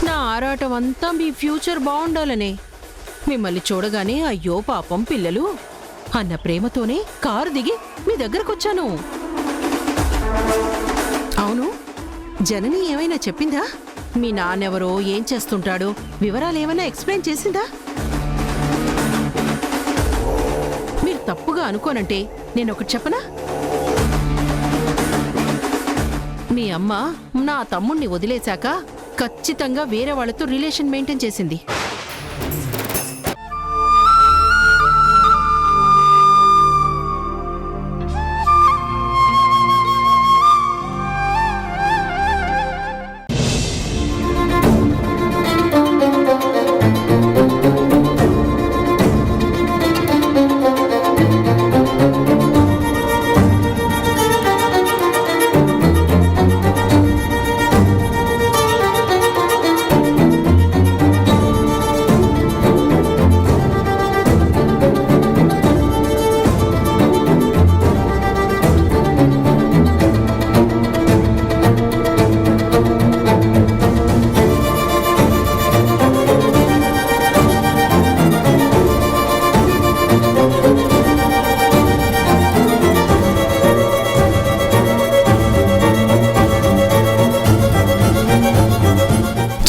నా ఆరాటం అంతా మీ ఫ్యూచర్ బాగుండాలనే. మిమ్మల్ని చూడగానే అయ్యో పాపం పిల్లలు అన్న ప్రేమతోనే కారు దిగి మీ దగ్గరకొచ్చాను. అవును, జనని ఏమైనా చెప్పిందా? మీ నాన్నెవరో, ఏం చేస్తుంటాడో వివరాలు ఏమైనా ఎక్స్ప్లెయిన్ చేసిందా? మీరు తప్పుగా అనుకోనంటే నేను ఒకటి చెప్పనా? మీ అమ్మ నా తమ్ముణ్ణి వదిలేశాక ఖచ్చితంగా వేరే వాళ్ళతో రిలేషన్ మెయింటైన్ చేసింది.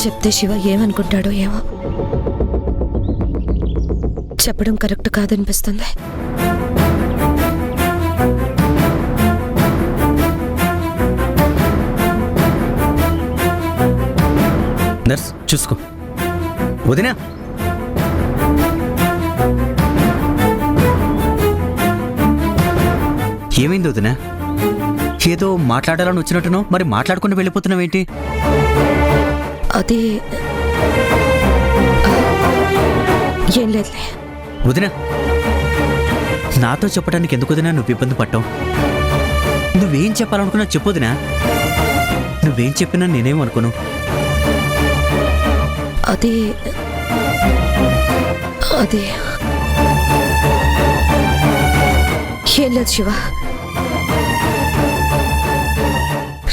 చెప్తే శివ ఏమనుకుంటాడో ఏమో. చెప్పడం కరెక్ట్ కాదనిపిస్తుంది. నర్స్ చూసుకో. వదినా, ఏమైంది వదినా? ఏదో మాట్లాడాలని వచ్చినట్టునో, మరి మాట్లాడుకుంటూ వెళ్ళిపోతున్నావేంటి? అది ఏం లేదులే. వదినా, నాతో చెప్పడానికి ఎందుకు వదినా నువ్వు ఇబ్బంది పట్టావు? నువ్వేం చెప్పాలనుకున్నా చెప్పొదినా. నువ్వేం చెప్పినా నేనేమనుకోను. అది అది ఏం లేదు శివ.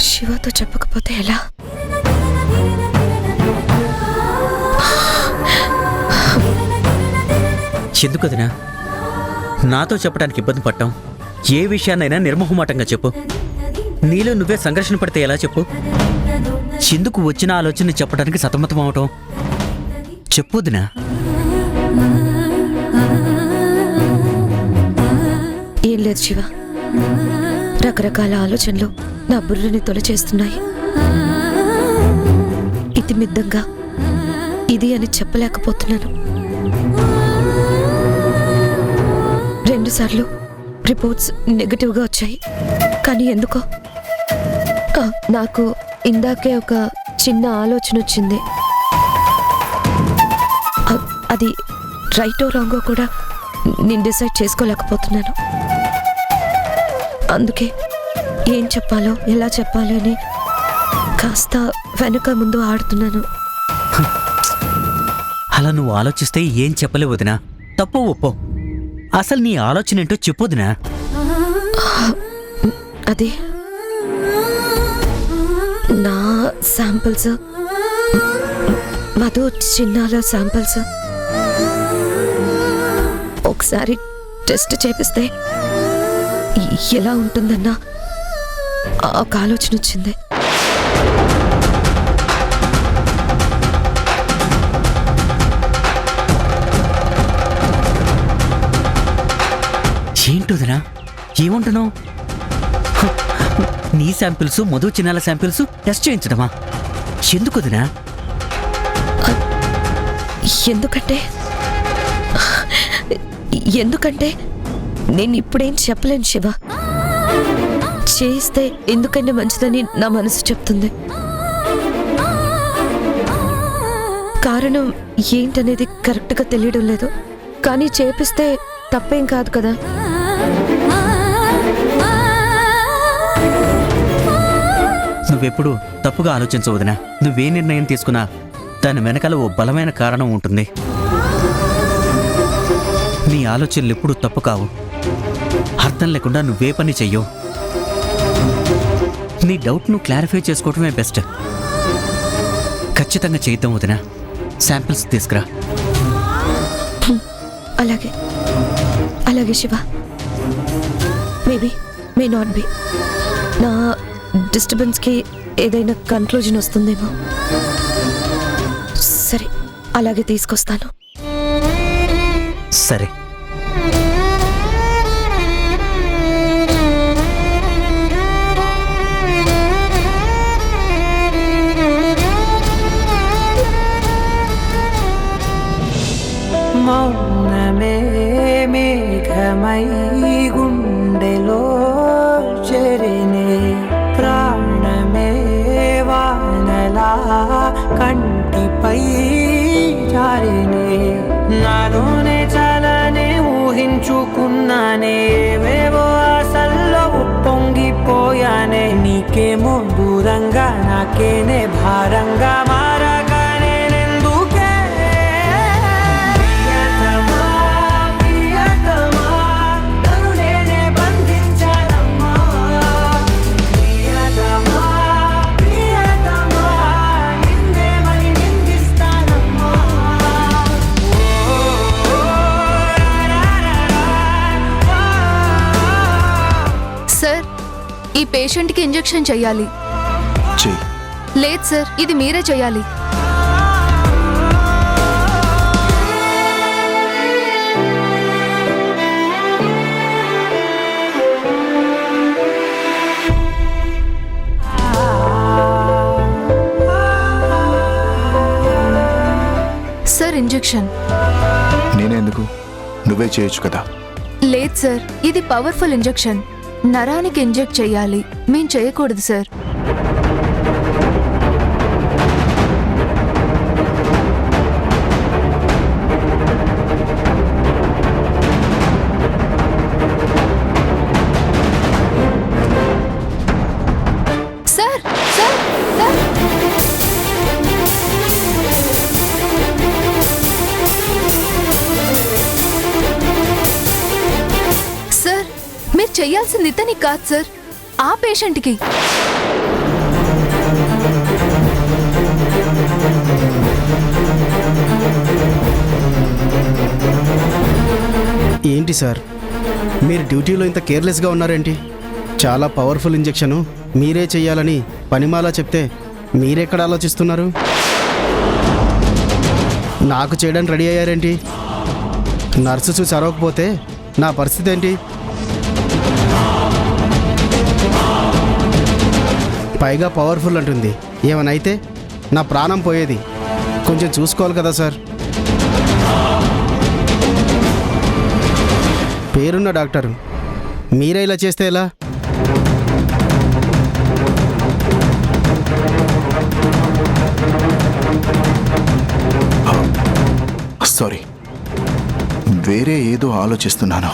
శివతో చెప్పకపోతే ఎలా? ఎందుకు వదినా నాతో చెప్పడానికి ఇబ్బంది పట్టాం? ఏ విషయాన్నైనా నిర్మోహమాటంగా చెప్పు. నీలో నువ్వే సంఘర్షణ పడితే ఎలా చెప్పు? ఎందుకు వచ్చిన ఆలోచన చెప్పడానికి సతమతం అవటం? చెప్పు వదినా. ఏం లేదు శివ, రకరకాల ఆలోచనలు నా బుర్రని తొలచేస్తున్నాయి. ఇతిమిద్దంగా ఇది అని చెప్పలేకపోతున్నాను. 2 సార్లు రిపోర్ట్స్ నెగటివ్గా వచ్చాయి. కానీ ఎందుకో నాకు ఇందాకే ఒక చిన్న ఆలోచన వచ్చింది. అది రైటో రాంగో కూడా నేను డిసైడ్ చేసుకోలేకపోతున్నాను. అందుకే ఏం చెప్పాలో ఎలా చెప్పాలో అని కాస్త వెనుక ముందు ఆడుతున్నాను. అలా నువ్వు ఆలోచిస్తే ఏం చెప్పలేవు వదినా. తప్పు ఒప్పో, అసలు నీ ఆలోచన ఏంటో చెప్పొదినా. అది నా శాంపిల్స్, మధు చిన్నాల శాంపిల్స్ ఒకసారి టెస్ట్ చేపిస్తే ఎలా ఉంటుందన్న ఒక ఆలోచన వచ్చింది. ఏంటోదినా ఏమంటున్నావు? నీ శాంపిల్స్ మధు చిన్నాల శాంపిల్స్ టెస్ట్ చేయించడమా? ఎందుకుదినా? ఎందుకంటే నేను ఇప్పుడేం చెప్పలేను శివ. చేస్తే ఎందుకైనా మంచిదని నా మనసు చెప్తుంది. కారణం ఏంటనేది కరెక్ట్గా తెలియడం లేదు. కానీ చేపిస్తే తప్పేం కాదు కదా. నువ్వెప్పుడు తప్పుగా ఆలోచించవదినా. నువ్వే నిర్ణయం తీసుకున్నా దాని వెనకాల ఓ బలమైన కారణం ఉంటుంది. నీ ఆలోచనలు ఎప్పుడూ తప్పు కావు. అర్థం లేకుండా నువ్వే పని చెయ్యవు. నీ డౌట్ నువ్వు క్లారిఫై చేసుకోవటమే బెస్ట్. ఖచ్చితంగా చేద్దాం వదినా. శాంపిల్స్ తీసుకురా. అలాగే అలాగే Shiva. Maybe may not be. నా డిస్టర్బెన్స్కి ఏదైనా కన్క్లూజన్ వస్తుందేమో. సరే, అలాగే తీసుకొస్తాను. సరే. మౌనమే మేఘమై గుండెలో చెరినే ప్రాణమే వానలా కంటిపై జారినే నాలోనే చాలానే ఊహించుకున్నానే ఏవేవో ఆశల్లో ఉప్పొంగిపోయానే నీకేమో దూరంగా నాకేనే భారంగా మారగానే నెందుకే సార్, ఈ పేషెంట్కి ఇంజెక్షన్ చెయ్యాలి. చెయ్యి. లేదు సార్, ఇది మీరే చెయ్యాలి. Sir, injection. నేనెందుకు? నువ్వే చేయొచ్చు కదా. లేదు సార్, ఇది పవర్ఫుల్ ఇంజెక్షన్. నరానికి ఇంజెక్ట్ చేయాలి. మేం చేయకూడదు sir. Sir, sir, sir. Sir, మీరు చెయ్యాల్సింది ఇతనికి కాదు సార్, ఆ పేషెంట్కి. ఏంటి సార్, మీరు డ్యూటీలో ఇంత కేర్లెస్గా ఉన్నారేంటి? చాలా పవర్ఫుల్ ఇంజెక్షను మీరే చెయ్యాలని పనిమాలా చెప్తే మీరెక్కడ ఆలోచిస్తున్నారు? నాకు చేయడానికి రెడీ అయ్యారేంటి? నర్సు చూసి అరవకపోతే నా పరిస్థితి ఏంటి? పైగా పవర్ఫుల్ అంటుంది. ఏమనైతే నా ప్రాణం పోయేది. కొంచెం చూసుకోవాలి కదా సార్. పేరున్న డాక్టర్ మీరే ఇలా చేస్తే ఎలా? సారీ, వేరే ఏదో ఆలోచిస్తున్నాను.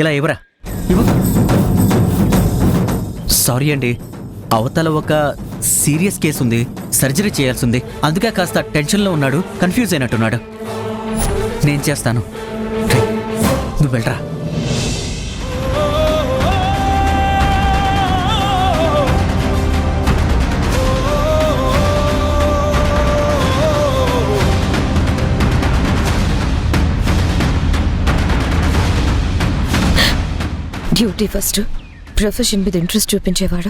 ఇలా ఇవ్వరా, ఇవ్వు. సారీ అండి, అవతల ఒక సీరియస్ కేసు ఉంది, సర్జరీ చేయాల్సి ఉంది. అందుకే కాస్త టెన్షన్లో ఉన్నాడు, కన్ఫ్యూజ్ అయినట్టున్నాడు. నేను చేస్తాను. నువ్వు వెళ్ళరా. డ్యూటీ ఫస్ట్, ప్రొఫెషన్ మీద ఇంట్రెస్ట్ చూపించేవాడు.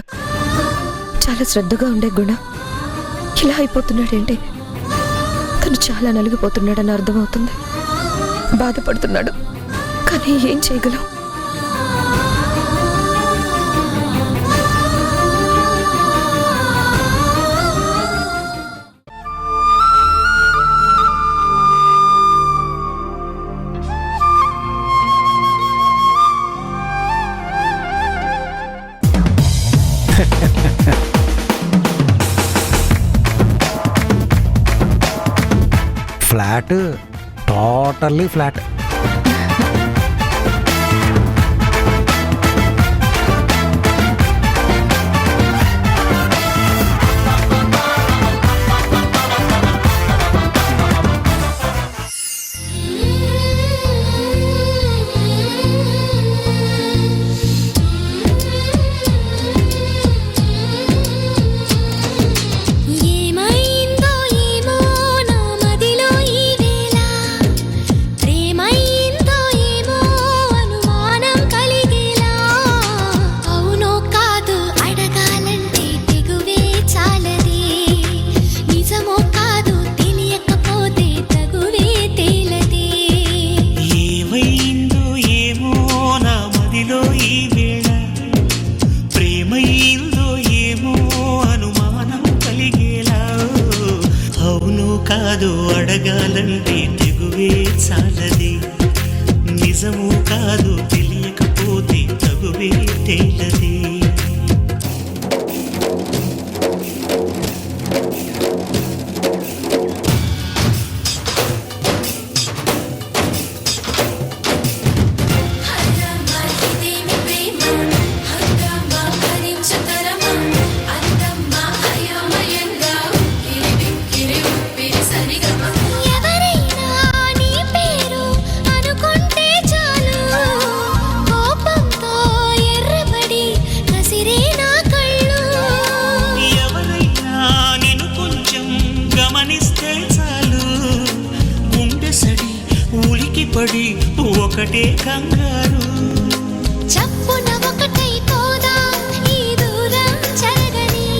చాలా శ్రద్ధగా ఉండే గుణ ఇలా అయిపోతున్నాడేంటి? తను చాలా నలిగిపోతున్నాడని అర్థమవుతుంది. బాధపడుతున్నాడు, కానీ ఏం చేయగలం? Flat, totally flat. అడగాలంటే తెగువే చాలది, నిజము కాదు తెలియకపోతే తగువే తేలది. గమనిస్తే చాలు, గుండె సడి ఉలికి పడి ఒకటే కంగారు. చప్పున ఒకటైపోదా ఈ దూరం జరగని,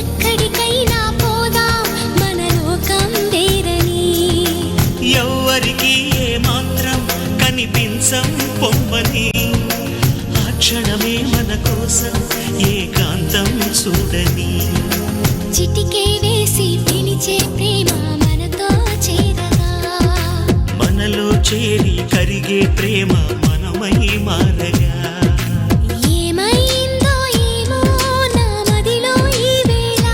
ఎక్కడికైనా పోదా మన లోకం వేరని. ఎవ్వరికి ఏ మాత్రం కనిపించం పొమ్మని, ఆ క్షణమే మన కోసం ఏకాంతం చూడని. చిటికే వేసి పిలిచే ప్రేమ మనతో చేరగా, మనలో చేరి కరిగే ప్రేమ మనమై మారగా. ఏమైందో ఏమో నా మదిలో ఈ వేళ,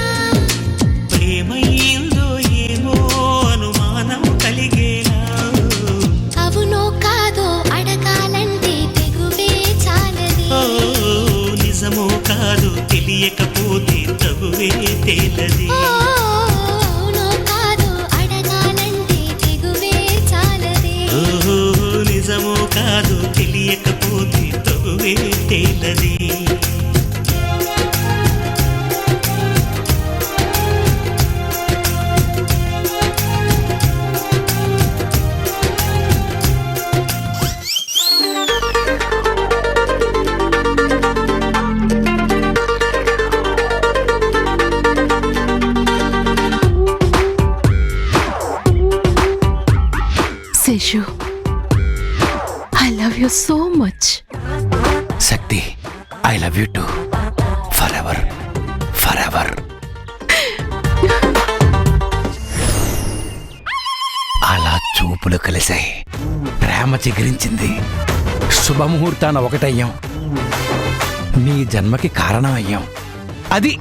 ప్రేమైందో ఏమో అనుమానం కలిగేలా. అవునో కాదో అడగాలంటే తెగువే చాలది, ఓ నిజమో కాదు తెలియకపోతే తగువే తేలది. అవునో కాదో అడగాలంటే తెగువే చాలది. ఓ నిజమో కాదు తెలియకపోతే తగువే తేలది. Seshu, I love you so much. Shakti, I love you too forever forever. అలా చూపులు కలిసాయి, ప్రేమ చిగురించింది, శుభముహూర్తాన ఒకటయ్యాం, నీ జన్మకి కారణమయ్యాం. అది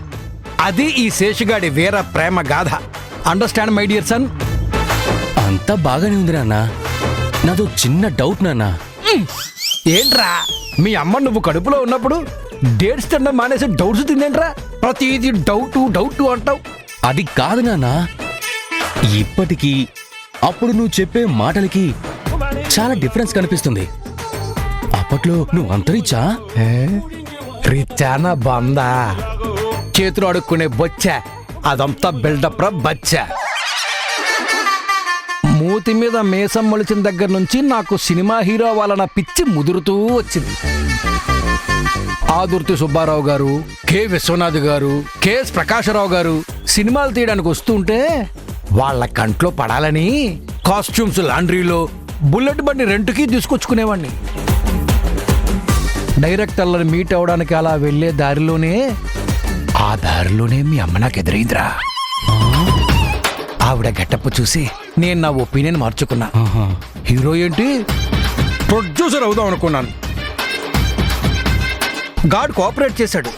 అది ఈ శేషుగాడి వీర ప్రేమ గాథ. Understand my dear son? అంతా బాగానే ఉంది నాన్న, నాదో చిన్న డౌట్ నాన్న. ఏంట్రా మీ అమ్మ నువ్వు కడుపులో ఉన్నప్పుడు డేట్స్ తినడం మానేసి డౌట్స్ తిందేంట్రా? ప్రతిదీ డౌట్ డౌట్ అంటావు. అది కాదు నాన్న, ఇప్పటికీ అప్పుడు నువ్వు చెప్పే మాటలకి చాలా డిఫరెన్స్ కనిపిస్తుంది. అప్పట్లో నువ్వు అంతరిచ్చా? రిచానా బందా, చేతులు అడుక్కునే బొచ్చ, అదంతా బిల్డప్ రా బచ్చ. మూతి మీద మేసం మొలిచిన దగ్గర నుంచి నాకు సినిమా హీరో వాళ్ళన పిచ్చి ముదురుతూ వచ్చింది. ఆదుర్తి సుబ్బారావు గారు, కె విశ్వనాథ్ గారు, కెఎస్ ప్రకాశరావు గారు సినిమాలు తీయడానికి వస్తుంటే వాళ్ళ కంట్లో పడాలని కాస్ట్యూమ్స్ లాండ్రీలో బుల్లెట్ బండి రెంట్కి తీసుకొచ్చుకునేవాడిని. డైరెక్టర్లను మీట్ అవడానికి అలా వెళ్లే దారిలోనే మీ అమ్మ నాకు ఎదురైందిరా. ఆవిడ గెటప్ చూసి నేను నా ఒపీనియన్ మార్చుకున్నా. హీరో ఏంటి, ప్రొడ్యూసర్ అవుదాం అనుకున్నాను. గాడ్ కోఆపరేట్ చేశాడు.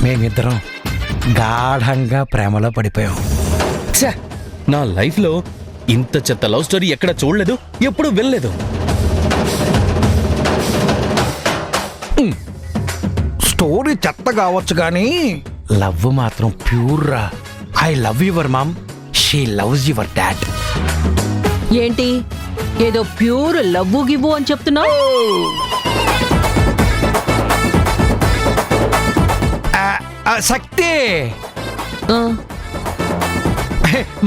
మేమిద్దరం గాఢంగా ప్రేమలో పడిపోయాం. ఛే, నా లైఫ్లో ఇంత చెత్త లవ్ స్టోరీ ఎక్కడ చూడలేదు, ఎప్పుడు వెళ్ళలేదు. స్టోరీ చెత్త కావచ్చు కానీ లవ్ మాత్రం pure raw. I love your mom, she loves your dad. ఏంటి ఏదో ప్యూర్ లవ్వు గివ్వు అని చెప్తున్నావు? శక్తి, ఆ,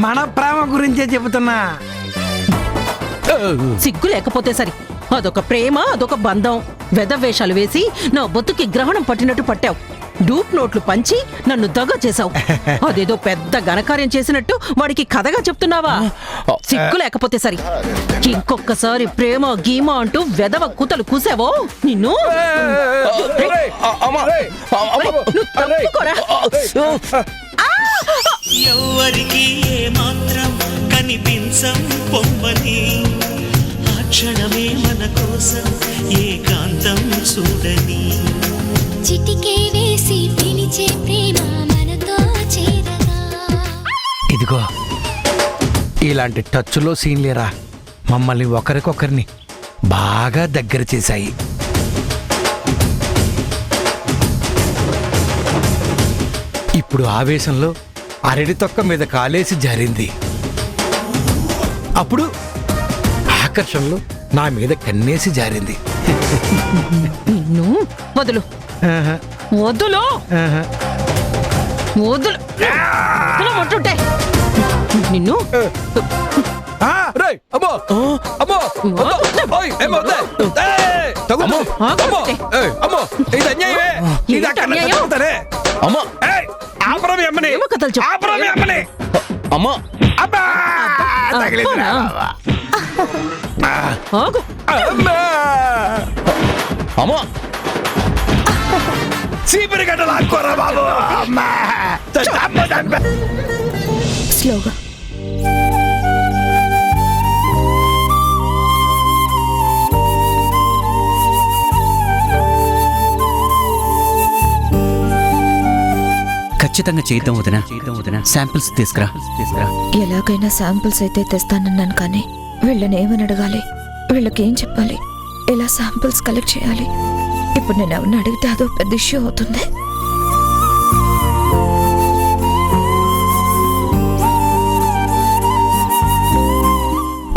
మన ప్రేమ గురించే చెబుతున్నా. సిగ్గు లేకపోతే సరి. అదొక ప్రేమ, అదొక బంధం. వెధవేషాలు వేసి నా బొత్తుకి గ్రహణం పట్టినట్టు పట్టావు. డూప్ నోట్లు పంచి నన్ను దగ చేశావు. అదేదో పెద్ద ఘనకార్యం చేసినట్టు వాడికి కథగా చెప్తున్నావా? సిగ్గు లేకపోతే సరి. ఇంకొక్కసారి ప్రేమ గీమ అంటూ వెధవ కూతలు కూసావో నిన్ను. నువ్వు తప్పుకోరా. ఎవ్వరికి ఏ మాత్రం కనిపించం పొమ్మని ఆ క్షణమే మన కోసం ఏకాంతం చూడని చిటికే వేసి పిలిచే ప్రేమ మనతో చేరగా. ఇదిగో ఇలాంటి టచ్లో సీన్లేరా మమ్మల్ని ఒకరికొకరిని బాగా దగ్గర చేశాయి. ఇప్పుడు ఆవేశంలో అరటి తొక్క మీద కాలేసి జారింది. అప్పుడు ఆకర్షణలో నా మీద కన్నేసి జారింది. నిన్ను వదులు ఆహా, వదులు ఆహా. వదులు వదులుంటుంటే నిన్ను ఆ, రేయ్, అమ్మో అమ్మో వద్దు. ఓయ్, ఏం వద్దే? ఏయ్, తగు. అమ్మో, అమ్మో, ఏయ్, అమ్మో, ఇది అన్యాయమే. ఇది ఏంటి అక్కడ అన్యాయం? చచ్చిపోతానే. అమ్మా ఏయ్, ఆపరా మీ అమ్మని. ఏమో కథలు చెప్పు. ఆపరా మీ అమ్మని. అమ్మా అబ్బా, తగిలిందిరా. ఆగు. అమ్మా. అమ్మా చీపిరి గడ్డ లాక్కోరా బాబు. అమ్మా. చంప, చంప. స్లోగా. ఖచ్చితంగా చేద్దాం వదిన శాంపిల్స్ తీసుకురా. ఎలాగైనా శాంపిల్స్ అయితే తెస్తానన్నాను కానీ వీళ్ళని ఏమని అడగాలి, వీళ్ళకేం చెప్పాలి, ఎలా శాంపిల్స్ కలెక్ట్ చేయాలి? ఇప్పుడు నేను ఎవరిని అడిగితే అదో పెద్ద ఇష్యూ అవుతుంది.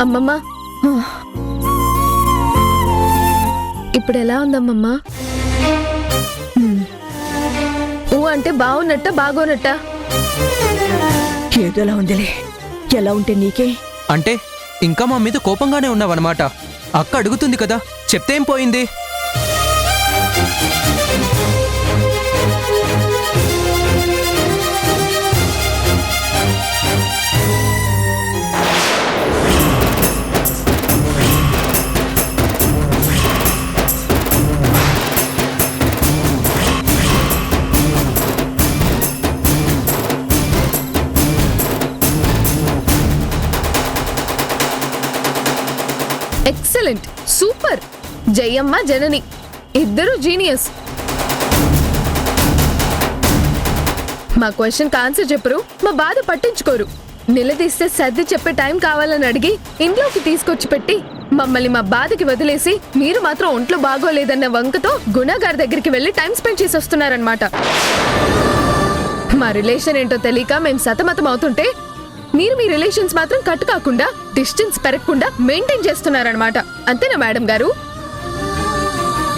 అమ్మమ్మ, ఇప్పుడు ఎలా ఉందమ్మమ్మ? ఊ అంటే బాగున్నట్ట బాగోనట్ట? ఏదోలా ఉందిలే. ఎలా ఉంటే నీకే? అంటే ఇంకా మా మీద కోపంగానే ఉన్నావన్నమాట. అక్క అడుగుతుంది కదా, చెప్తే ఏం పోయింది? Excellent, super. జయమ్మ జనని ఇద్దరు జీనియస్. మా క్వశ్చన్ ఆన్సర్ చెప్పరు, మా బాధ పట్టించుకోరు. నిలదీస్తే సర్ది చెప్పే టైం కావాలని అడిగి ఇంట్లోకి తీసుకొచ్చి పెట్టి మమ్మల్ని మా బాధకి వదిలేసి మీరు మాత్రం ఒంట్లో బాగోలేదన్న వంకతో గుణగారి దగ్గరికి వెళ్లి టైం స్పెండ్ చేసి వస్తున్నారనమాట. మా రిలేషన్ ఏంటో తెలియక మేము సతమతం అవుతుంటే మీరు మీ రిలేషన్స్ మాత్రం కట్ కాకుండా డిస్టెన్స్ పెరగకుండా మెయింటైన్ చేస్తున్నారనమాట. అంతేనా మేడం గారు?